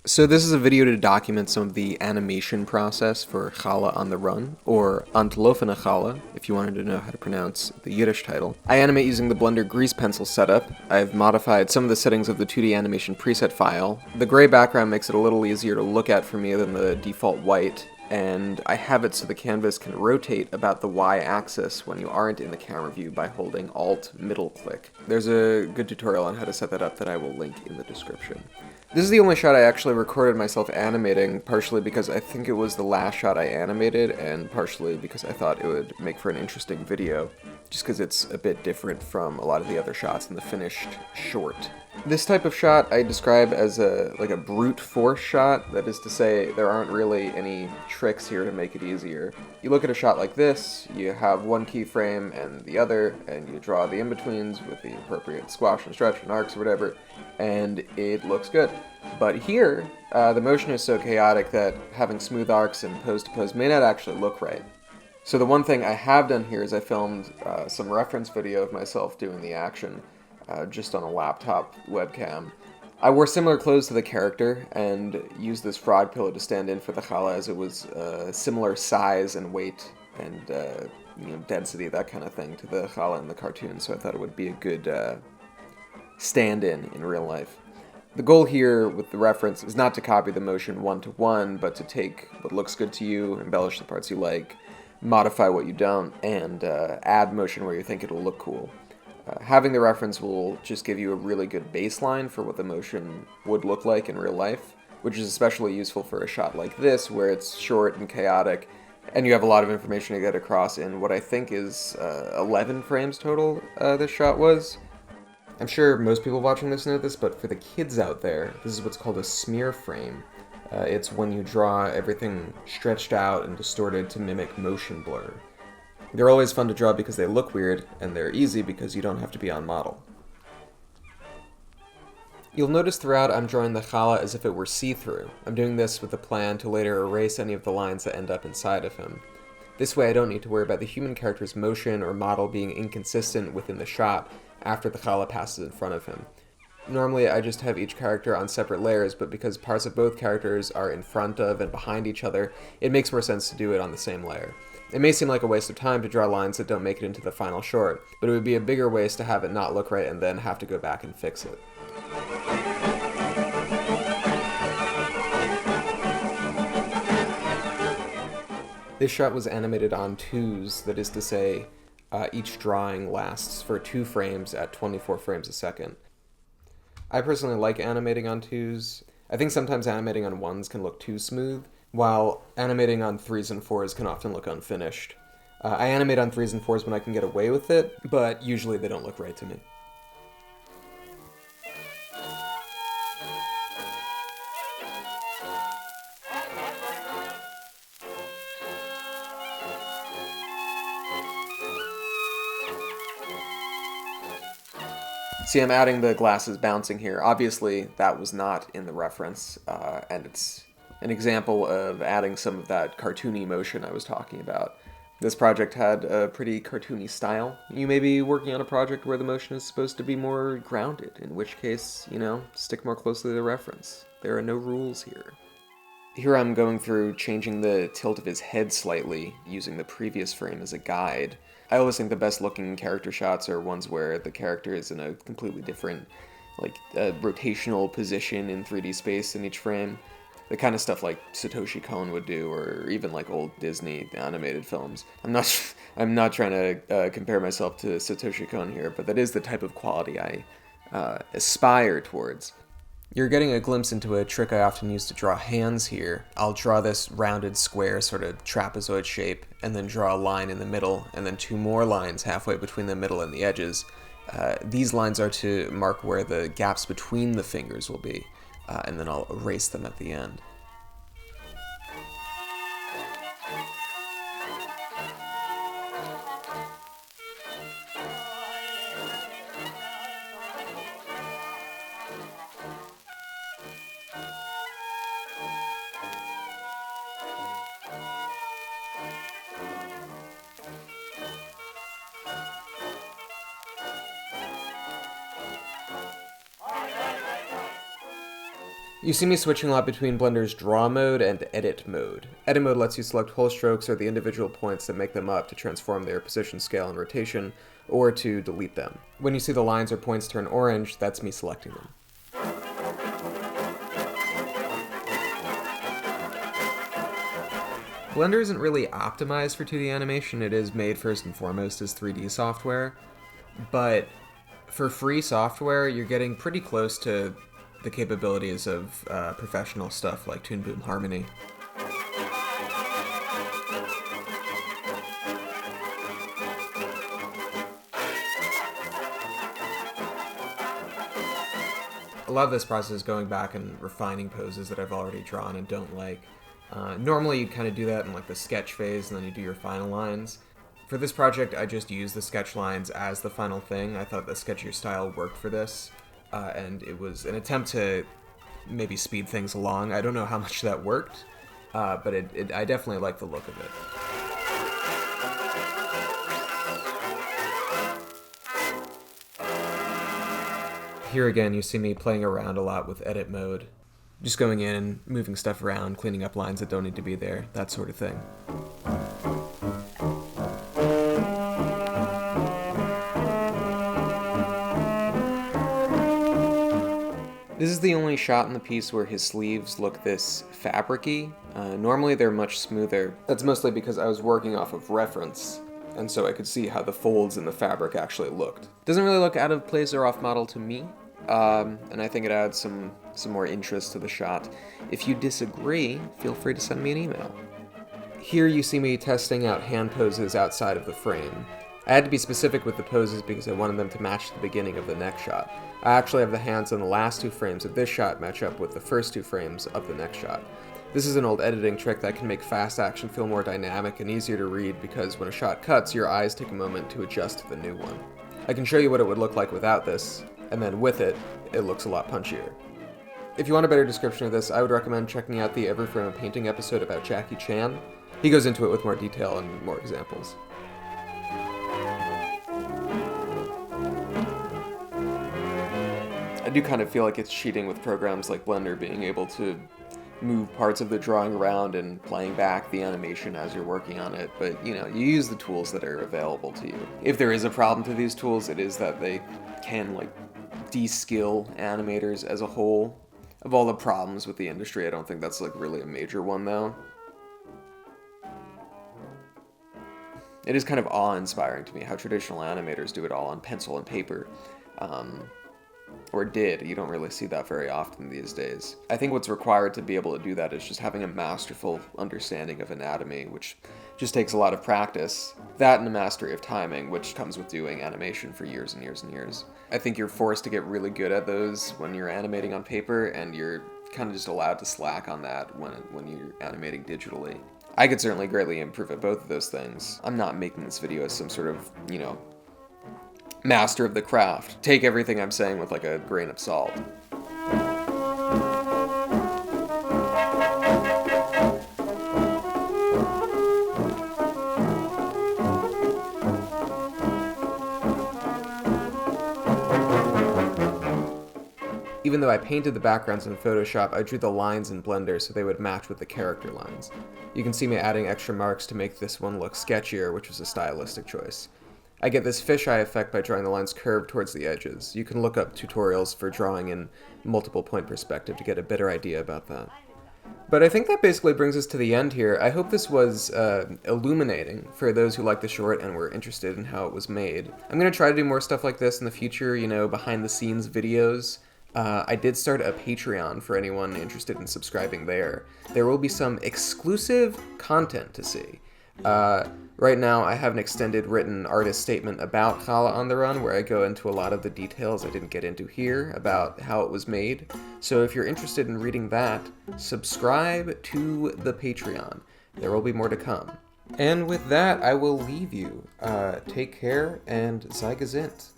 So this is a video to document some of the animation process for Challah on the Run, or Antlofene Challah, if you wanted to know how to pronounce the Yiddish title. I animate using the Blender grease pencil setup. I've modified some of the settings of the 2D animation preset file. The gray background makes it a little easier to look at for me than the default white, and I have it so the canvas can rotate about the Y-axis when you aren't in the camera view by holding Alt middle click. There's a good tutorial on how to set that up that I will link in the description. This is the only shot I actually recorded myself animating, partially because I think it was the last shot I animated, and partially because I thought it would make for an interesting video, just because it's a bit different from a lot of the other shots in the finished short. This type of shot I describe as a brute force shot. That is to say, there aren't really any tricks here to make it easier. You look at a shot like this, you have one keyframe and the other, and you draw the in-betweens with the appropriate squash and stretch and arcs or whatever, and it looks good. But here, the motion is so chaotic that having smooth arcs and pose to pose may not actually look right. So the one thing I have done here is I filmed some reference video of myself doing the action, just on a laptop webcam. I wore similar clothes to the character and used this frog pillow to stand in for the challah, as it was similar size and weight and density, that kind of thing, to the challah in the cartoon, so I thought it would be a good stand-in in real life. The goal here with the reference is not to copy the motion one-to-one, but to take what looks good to you, embellish the parts you like, modify what you don't, and add motion where you think it'll look cool. Having the reference will just give you a really good baseline for what the motion would look like in real life, which is especially useful for a shot like this, where it's short and chaotic, and you have a lot of information to get across in what I think is 11 frames total this shot was. I'm sure most people watching this know this, but for the kids out there, this is what's called a smear frame. It's when you draw everything stretched out and distorted to mimic motion blur. They're always fun to draw because they look weird, and they're easy because you don't have to be on model. You'll notice throughout I'm drawing the challah as if it were see-through. I'm doing this with the plan to later erase any of the lines that end up inside of him. This way I don't need to worry about the human character's motion or model being inconsistent within the shot after the challah passes in front of him. Normally I just have each character on separate layers, but because parts of both characters are in front of and behind each other, it makes more sense to do it on the same layer. It may seem like a waste of time to draw lines that don't make it into the final short, but it would be a bigger waste to have it not look right and then have to go back and fix it. This shot was animated on twos, that is to say, each drawing lasts for 2 frames at 24 frames a second. I personally like animating on twos. I think sometimes animating on ones can look too smooth, while animating on 3s and 4s can often look unfinished. I animate on 3s and 4s when I can get away with it, but usually they don't look right to me. See, I'm adding the glasses bouncing here. Obviously, that was not in the reference, and it's an example of adding some of that cartoony motion I was talking about. This project had a pretty cartoony style. You may be working on a project where the motion is supposed to be more grounded, in which case, stick more closely to the reference. There are no rules here. Here I'm going through changing the tilt of his head slightly, using the previous frame as a guide. I always think the best looking character shots are ones where the character is in a completely different, rotational position in 3D space in each frame. The kind of stuff like Satoshi Kon would do, or even like old Disney animated films. I'm not trying to compare myself to Satoshi Kon here, but that is the type of quality I aspire towards. You're getting a glimpse into a trick I often use to draw hands here. I'll draw this rounded square sort of trapezoid shape, and then draw a line in the middle, and then 2 more lines halfway between the middle and the edges. These lines are to mark where the gaps between the fingers will be, and then I'll erase them at the end. You see me switching a lot between Blender's draw mode and edit mode. Edit mode lets you select whole strokes or the individual points that make them up to transform their position, scale, and rotation, or to delete them. When you see the lines or points turn orange, that's me selecting them. Blender isn't really optimized for 2D animation. It is made first and foremost as 3D software, but for free software, you're getting pretty close to the capabilities of professional stuff like Toon Boom Harmony. A lot of this process is going back and refining poses that I've already drawn and don't like. Normally you'd kind of do that in like the sketch phase and then you do your final lines. For this project, I just used the sketch lines as the final thing. I thought the sketchier style worked for this, and it was an attempt to maybe speed things along. I don't know how much that worked, but I definitely like the look of it. Here again, you see me playing around a lot with edit mode. Just going in and moving stuff around, cleaning up lines that don't need to be there, that sort of thing. This is the only shot in the piece where his sleeves look this fabric-y. Normally they're much smoother. That's mostly because I was working off of reference, and so I could see how the folds in the fabric actually looked. Doesn't really look out of place or off model to me, and I think it adds some more interest to the shot. If you disagree, feel free to send me an email. Here you see me testing out hand poses outside of the frame. I had to be specific with the poses because I wanted them to match the beginning of the next shot. I actually have the hands in the last 2 frames of this shot match up with the first 2 frames of the next shot. This is an old editing trick that can make fast action feel more dynamic and easier to read because when a shot cuts, your eyes take a moment to adjust to the new one. I can show you what it would look like without this, and then with it, it looks a lot punchier. If you want a better description of this, I would recommend checking out the Every Frame a Painting episode about Jackie Chan. He goes into it with more detail and more examples. I do kind of feel like it's cheating with programs like Blender being able to move parts of the drawing around and playing back the animation as you're working on it, but you know, you use the tools that are available to you. If there is a problem to these tools, it is that they can like de-skill animators as a whole. Of all the problems with the industry, I don't think that's like really a major one though. It is kind of awe-inspiring to me how traditional animators do it all on pencil and paper. Or did. You don't really see that very often these days. I think what's required to be able to do that is just having a masterful understanding of anatomy, which just takes a lot of practice. That and a mastery of timing, which comes with doing animation for years and years and years. I think you're forced to get really good at those when you're animating on paper, and you're kind of just allowed to slack on that when you're animating digitally. I could certainly greatly improve at both of those things. I'm not making this video as some sort of, you know, master of the craft. Take everything I'm saying with like a grain of salt. Even though I painted the backgrounds in Photoshop, I drew the lines in Blender so they would match with the character lines. You can see me adding extra marks to make this one look sketchier, which was a stylistic choice. I get this fisheye effect by drawing the lines curved towards the edges. You can look up tutorials for drawing in multiple point perspective to get a better idea about that. But I think that basically brings us to the end here. I hope this was illuminating for those who like the short and were interested in how it was made. I'm going to try to do more stuff like this in the future, you know, behind the scenes videos. I did start a Patreon for anyone interested in subscribing there. There will be some exclusive content to see. Right now, I have an extended written artist statement about Challah on the Run, where I go into a lot of the details I didn't get into here about how it was made. So if you're interested in reading that, subscribe to the Patreon. There will be more to come. And with that, I will leave you. Take care, and sei gesund.